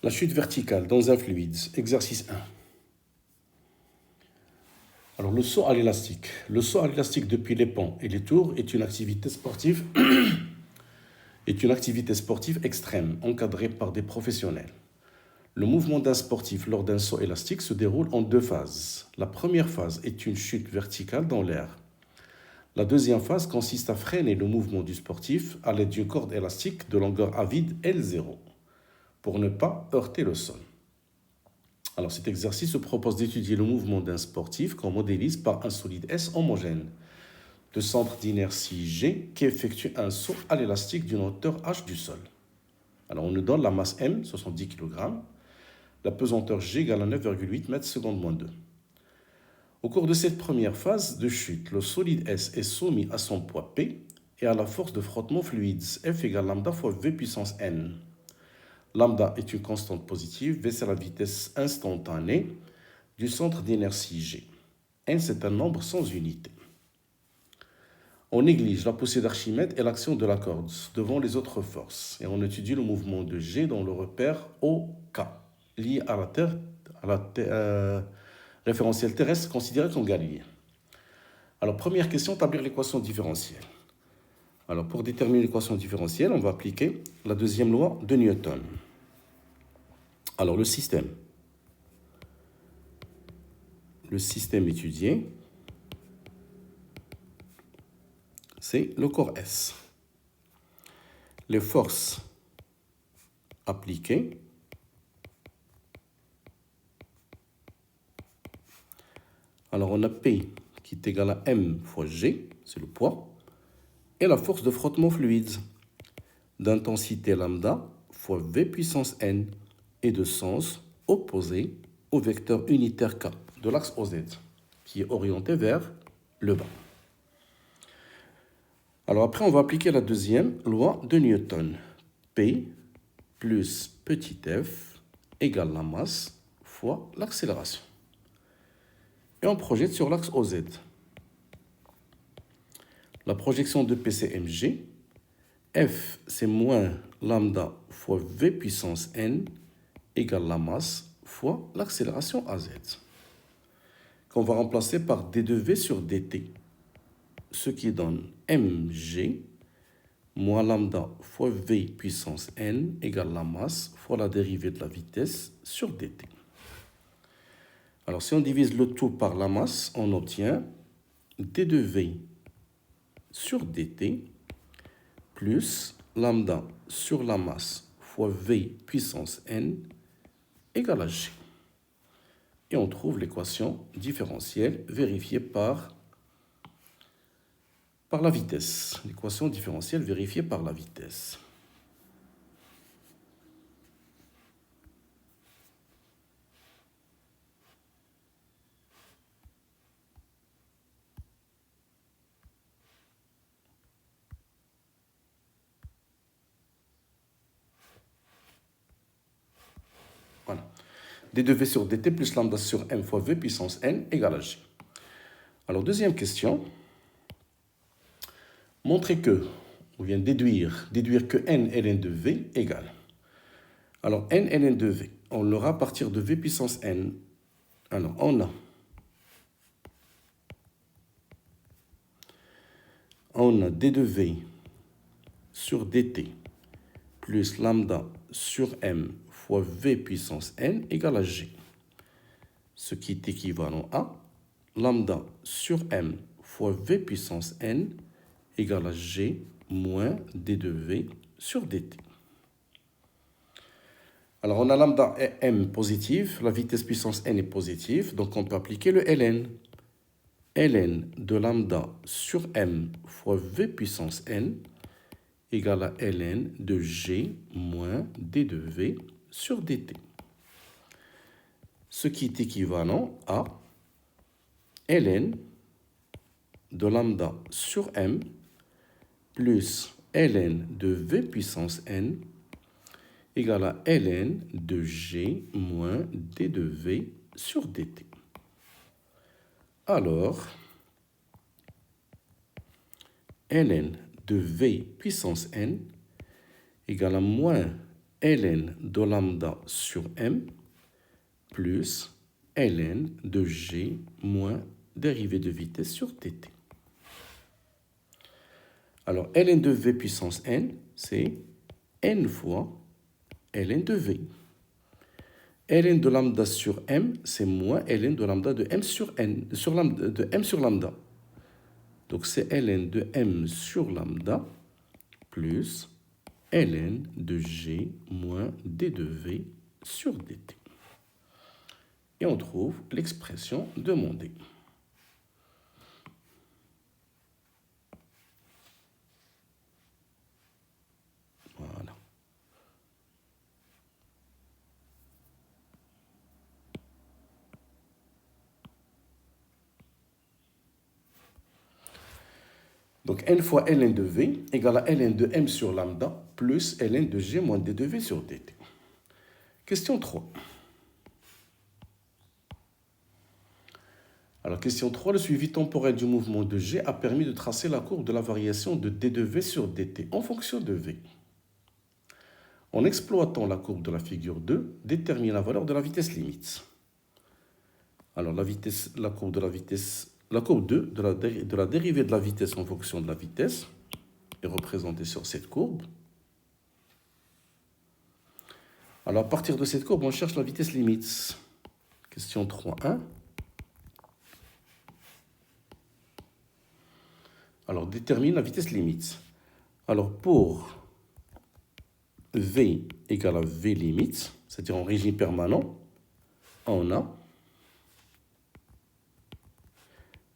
La chute verticale dans un fluide, exercice 1. Alors, le saut à l'élastique. Le saut à l'élastique depuis les ponts et les tours est une activité sportive, extrême, encadrée par des professionnels. Le mouvement d'un sportif lors d'un saut élastique se déroule en deux phases. La première phase est une chute verticale dans l'air. La deuxième phase consiste à freiner le mouvement du sportif à l'aide d'une corde élastique de longueur à vide L0 pour ne pas heurter le sol. Alors cet exercice se propose d'étudier le mouvement d'un sportif qu'on modélise par un solide S homogène de centre d'inertie G qui effectue un saut à l'élastique d'une hauteur H du sol. Alors on nous donne la masse M, 70 kg, la pesanteur G égale à 9,8 m/s-2. Au cours de cette première phase de chute, le solide S est soumis à son poids P et à la force de frottement fluide F égale lambda fois V puissance N. Lambda est une constante positive, V c'est la vitesse instantanée du centre d'inertie G. N c'est un nombre sans unité. On néglige la poussée d'Archimède et l'action de la corde devant les autres forces et on étudie le mouvement de G dans le repère OK, lié à la Terre, référentiel terrestre considéré comme galiléen. Alors, première question, établir l'équation différentielle. Alors, pour déterminer l'équation différentielle, on va appliquer la deuxième loi de Newton. Alors, le système étudié, c'est le corps S. Les forces appliquées alors on a P qui est égal à M fois G, c'est le poids, et la force de frottement fluide d'intensité lambda fois V puissance N et de sens opposé au vecteur unitaire K de l'axe OZ, qui est orienté vers le bas. Alors après, on va appliquer la deuxième loi de Newton. P plus petit f égale la masse fois l'accélération. Et on projette sur l'axe OZ. La projection de P c'est mg. F c'est moins lambda fois V puissance N égale la masse fois l'accélération AZ. Qu'on va remplacer par d de V sur dt. Ce qui donne mg moins lambda fois V puissance N égale la masse fois la dérivée de la vitesse sur dt. Alors, si on divise le tout par la masse, on obtient d de V sur dt plus lambda sur la masse fois V puissance N égale à G. Et on trouve l'équation différentielle vérifiée par la vitesse. L'équation différentielle vérifiée par la vitesse. Voilà. d de V sur dt plus lambda sur m fois V puissance N égale à G. Alors, deuxième question. Montrer que, on vient déduire que n ln de V égale. Alors, n ln de V, on l'aura à partir de V puissance N. Alors, on a d de V sur dt plus lambda sur m fois V puissance N égale à G. Ce qui est équivalent à lambda sur m fois V puissance N égale à G moins d de V sur dt. Alors, on a lambda et m positif, la vitesse puissance n est positive, donc on peut appliquer le ln. ln de lambda sur m fois v puissance n égale à ln de g moins d de v sur dt. Ce qui est équivalent à ln de lambda sur m plus ln de v puissance n égale à ln de g moins d de v sur dt. Alors, ln de v puissance n égale à moins ln de lambda sur m plus ln de g moins dérivée de vitesse sur dt. Alors, ln de v puissance n, c'est n fois ln de v. ln de lambda sur m, c'est moins ln de lambda de m sur n, de m sur lambda. Donc, c'est ln de m sur lambda plus ln de g moins d de v sur dt. Et on trouve l'expression demandée. Voilà. Donc, n fois ln de v égale à ln de m sur lambda plus ln de g moins d de v sur dt. Question 3. Alors, question 3, le suivi temporel du mouvement de g a permis de tracer la courbe de la variation de d de v sur dt en fonction de v. En exploitant la courbe de la figure 2, détermine la valeur de la vitesse limite. Alors, la courbe 2 de la dérivée de la vitesse en fonction de la vitesse est représentée sur cette courbe. Alors, à partir de cette courbe, on cherche la vitesse limite. Question 3.1. Alors, détermine la vitesse limite. Alors, pour v égale à v limite, c'est-à-dire en régime permanent, on a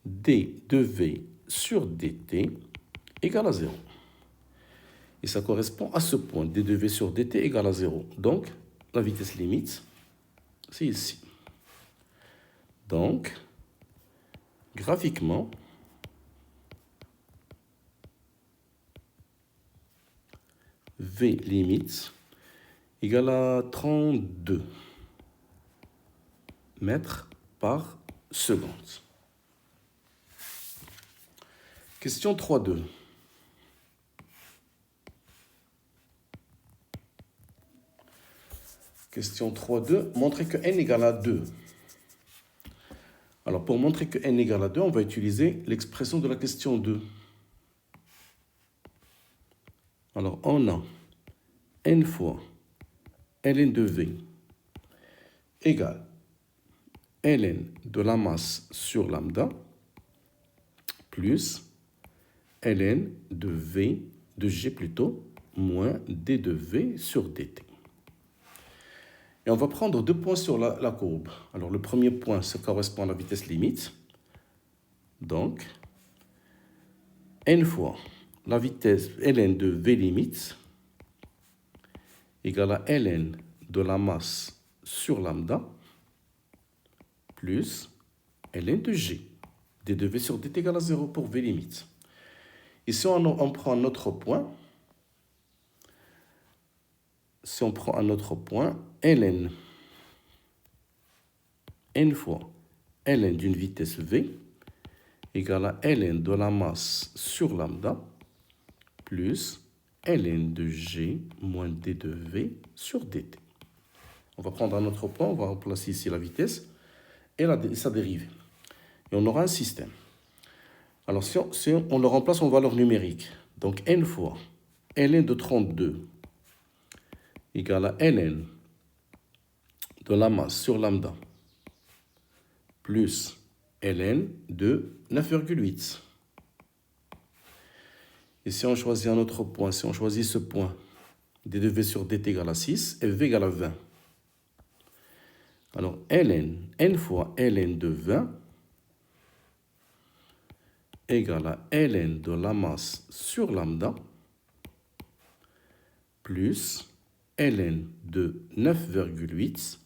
d de v sur dt égale à 0. Et ça correspond à ce point, d de v sur dt égale à 0. Donc, la vitesse limite, c'est ici. Donc, graphiquement, v limite égale à 32 mètres par seconde. Question 3.2. Question 3.2, montrer que n égale à 2. Alors, pour montrer que n égale à 2, on va utiliser l'expression de la question 2. Alors, on a n fois ln de v égale ln de la masse sur lambda plus ln de v, de g plutôt, moins d de v sur dt. Et on va prendre 2 points sur la courbe. Alors, le premier point, ça correspond à la vitesse limite. Donc, n fois la vitesse ln de v limite égale à ln de la masse sur lambda plus ln de g. d de v sur dt égale à 0 pour v limite. Ici, on prend un autre point. Si on prend un autre point, ln, n fois ln d'une vitesse v égale à ln de la masse sur lambda plus ln de g moins d de v sur dt. On va prendre un autre point, on va remplacer ici la vitesse et sa dérivée. Et on aura un système. Alors, si on le remplace en valeur numérique, donc n fois ln de 32 égale à ln de la masse sur lambda plus ln de 9,8. Et si on choisit un autre point, si on choisit ce point, d de v sur dt égale à 6 et v égale à 20. Alors, n fois ln de 20 égale à ln de la masse sur lambda plus ln de 9,8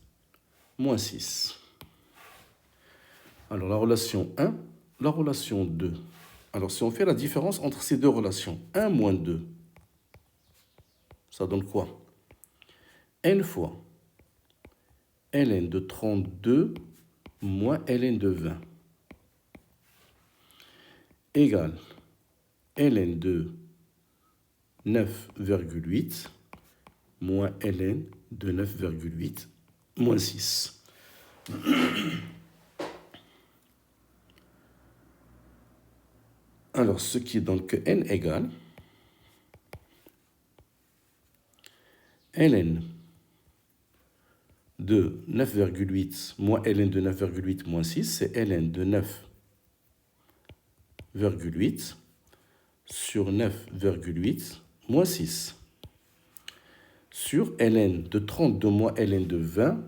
moins 6. Alors, la relation 1, la relation 2. Alors, si on fait la différence entre ces deux relations, 1 moins 2, ça donne quoi? N fois ln de 32 moins ln de 20 égale ln de 9,8 moins ln de 9,8 moins 6. Alors, ce qui donne que n égale ln de 9,8 moins ln de 9,8 moins 6, c'est ln de 9,8 sur 9,8 moins 6. Sur ln de 32 moins ln de 20,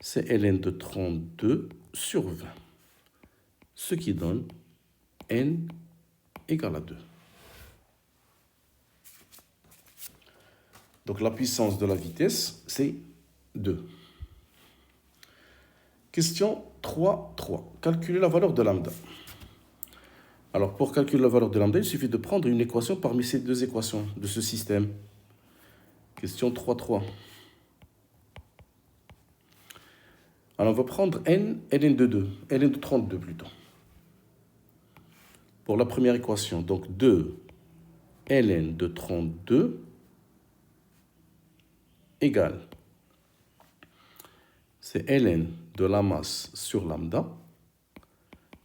c'est ln de 32 sur 20. Ce qui donne n égale à 2. Donc la puissance de la vitesse, c'est 2. Question 3.3. Calculer la valeur de lambda. Alors pour calculer la valeur de lambda, il suffit de prendre une équation parmi ces deux équations de ce système. Question 3.3. Alors on va prendre n, ln de 2, ln de 32 plutôt. Pour la première équation, donc 2 ln de 32 égale, c'est ln de la masse sur lambda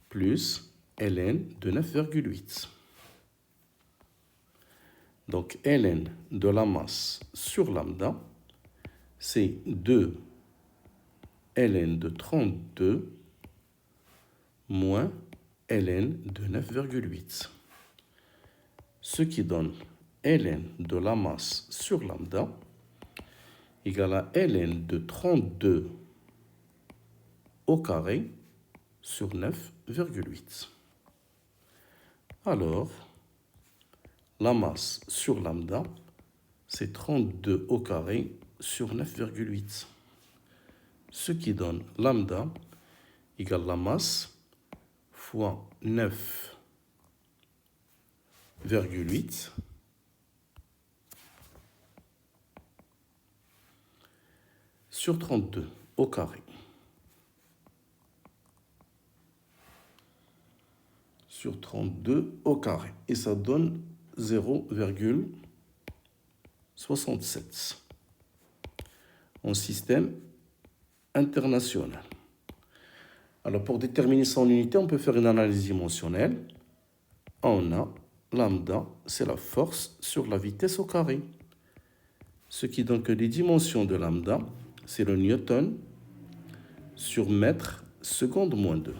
plus ln de 9,8. Donc ln de la masse sur lambda, c'est 2 ln de 32 moins ln de 9,8. Ce qui donne ln de la masse sur lambda égale à ln de 32 au carré sur 9,8. Alors, la masse sur lambda, c'est 32 au carré sur 9,8. Ce qui donne lambda égale la masse fois 9,8 sur 32 au carré. Sur 32 au carré. Et ça donne 0,67 en système international. Alors pour déterminer son unité, on peut faire une analyse dimensionnelle. On a lambda, c'est la force sur la vitesse au carré. Ce qui donne que les dimensions de lambda, c'est le newton sur mètre seconde moins 2.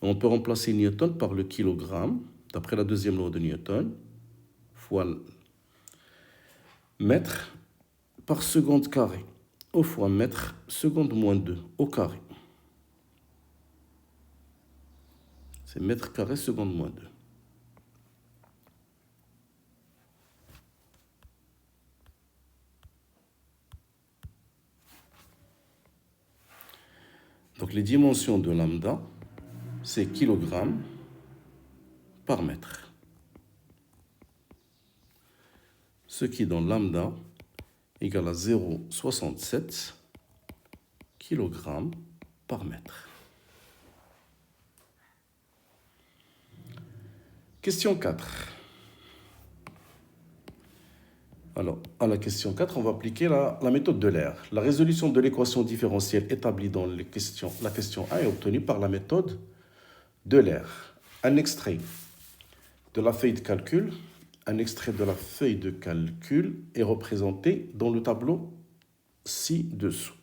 On peut remplacer newton par le kilogramme, d'après la deuxième loi de Newton, fois mètre par seconde carré, au fois mètre seconde moins 2 au carré. C'est mètre carré seconde moins 2. Donc les dimensions de lambda, c'est kilogramme par mètre. Ce qui donne lambda égale à 0,67 kg par mètre. Question 4. Alors, à la question 4, on va appliquer la méthode de l'air. La résolution de l'équation différentielle établie dans la question 1 est obtenue par la méthode de l'air. Un extrait de la feuille de calcul. Un extrait de la feuille de calcul est représenté dans le tableau ci-dessous.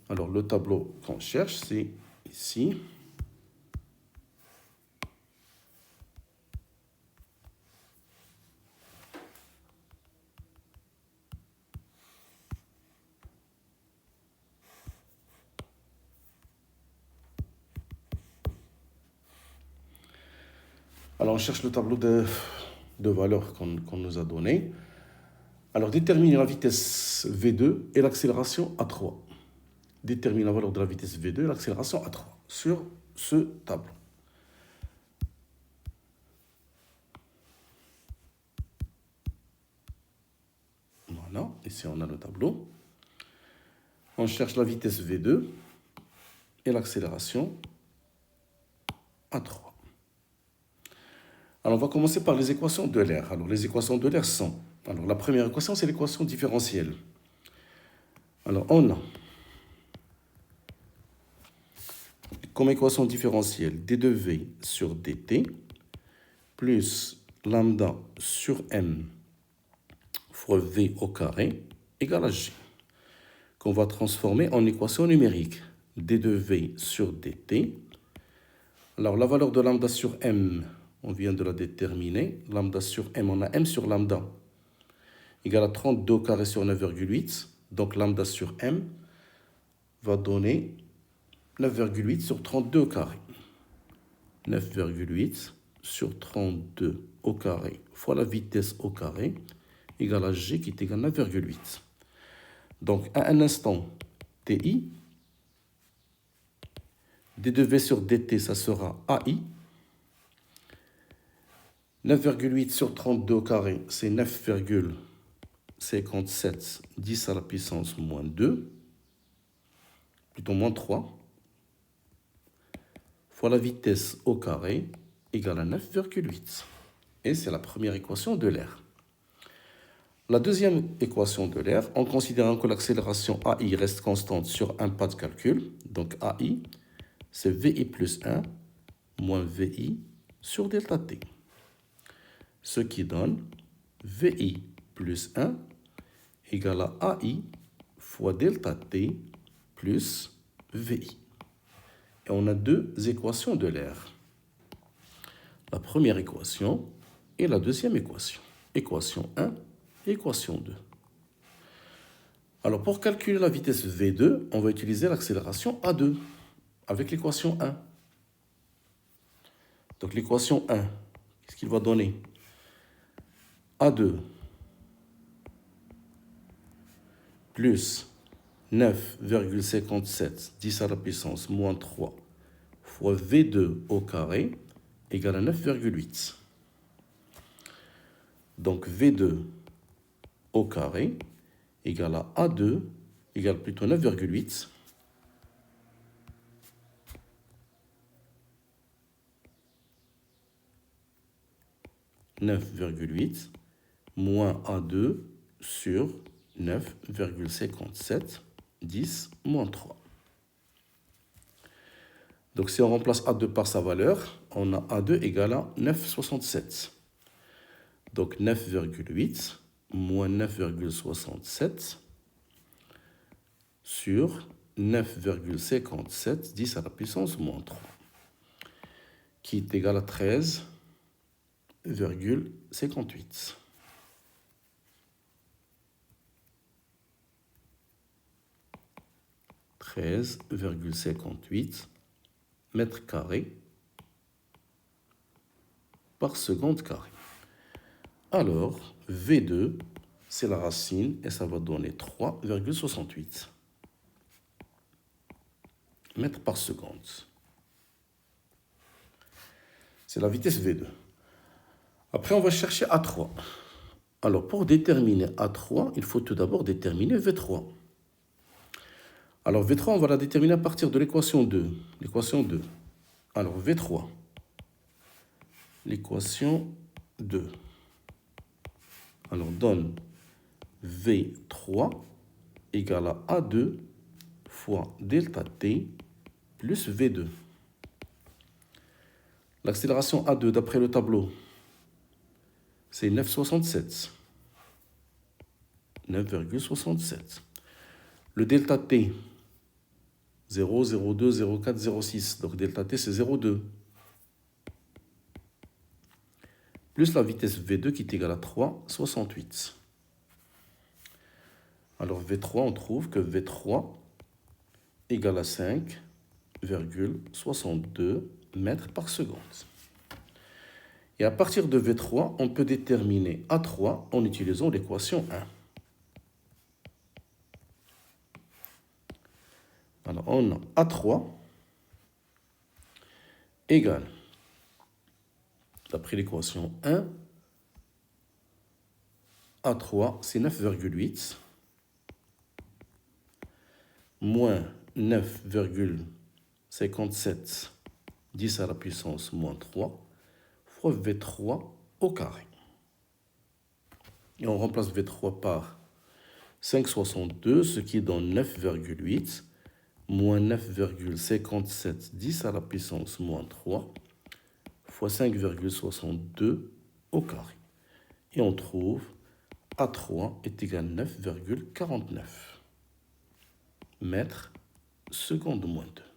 Alors, le tableau qu'on cherche, c'est ici. Alors, on cherche le tableau de valeurs qu'on nous a donné. Alors, détermine la vitesse V2 et l'accélération A3. Détermine la valeur de la vitesse V2 et l'accélération A3 sur ce tableau. Voilà, ici on a le tableau. On cherche la vitesse V2 et l'accélération A3. Alors, on va commencer par les équations de l'air. Alors, les équations de l'air sont... Alors, la première équation, c'est l'équation différentielle. Alors, on a comme équation différentielle d de v sur dt plus lambda sur m fois v au carré égale à g, qu'on va transformer en équation numérique. d de v sur dt. Alors, la valeur de lambda sur m, on vient de la déterminer. Lambda sur m, on a m sur lambda égale à 32 au carré sur 9,8. Donc, lambda sur m va donner 9,8 sur 32 au carré. 9,8 sur 32 au carré fois la vitesse au carré égale à g qui est égal à 9,8. Donc, à un instant ti, d de v sur dt, ça sera ai. 9,8 sur 32 au carré, c'est 9,57 10 à la puissance moins 2, plutôt moins 3, fois la vitesse au carré égale à 9,8. Et c'est la première équation de l'air. La deuxième équation de l'air, en considérant que l'accélération AI reste constante sur un pas de calcul, donc AI, c'est VI plus 1 moins VI sur delta T. Ce qui donne VI plus 1 égale à AI fois delta T plus VI. Et on a deux équations de l'air. La première équation et la deuxième équation. Équation 1 et équation 2. Alors, pour calculer la vitesse V2, on va utiliser l'accélération A2 avec l'équation 1. Donc, l'équation 1, qu'est-ce qu'il va donner? A2 plus 9,57 10 à la puissance moins 3 fois V2 au carré égale à 9,8. Donc, V2 au carré égale à A2 égale plutôt 9,8. Moins A2 sur 9,57 10 moins 3. Donc si on remplace A2 par sa valeur, on a A2 égale à 9,67. Donc 9,8 moins 9,67 sur 9,57 10 à la puissance moins 3, qui est égal à 13,58. 13,58 mètres carrés par seconde carrée. Alors, V2, c'est la racine et ça va donner 3,68 mètres par seconde. C'est la vitesse V2. Après, on va chercher A3. Alors, pour déterminer A3, il faut tout d'abord déterminer V3. Alors, V3, on va la déterminer à partir de l'équation 2. L'équation 2. Alors, V3. L'équation 2. Alors, donne V3 égale à A2 fois delta T plus V2. L'accélération A2, d'après le tableau, c'est 9,67. 9,67. Le delta T, 0, 0,2, 0,4, 0,6. Donc delta T, c'est 0,2. Plus la vitesse V2 qui est égale à 3,68. Alors V3, on trouve que V3 égale à 5,62 mètres par seconde. Et à partir de V3, on peut déterminer A3 en utilisant l'équation 1. Alors, on a A3 égale, d'après l'équation 1, A3, c'est 9,8 moins 9,57 10 à la puissance moins 3 fois V3 au carré. Et on remplace V3 par 5,62, ce qui donne 9,8 moins 9,57 10 à la puissance moins 3 fois 5,62 au carré. Et on trouve A3 est égal à 9,49 mètres seconde moins 2.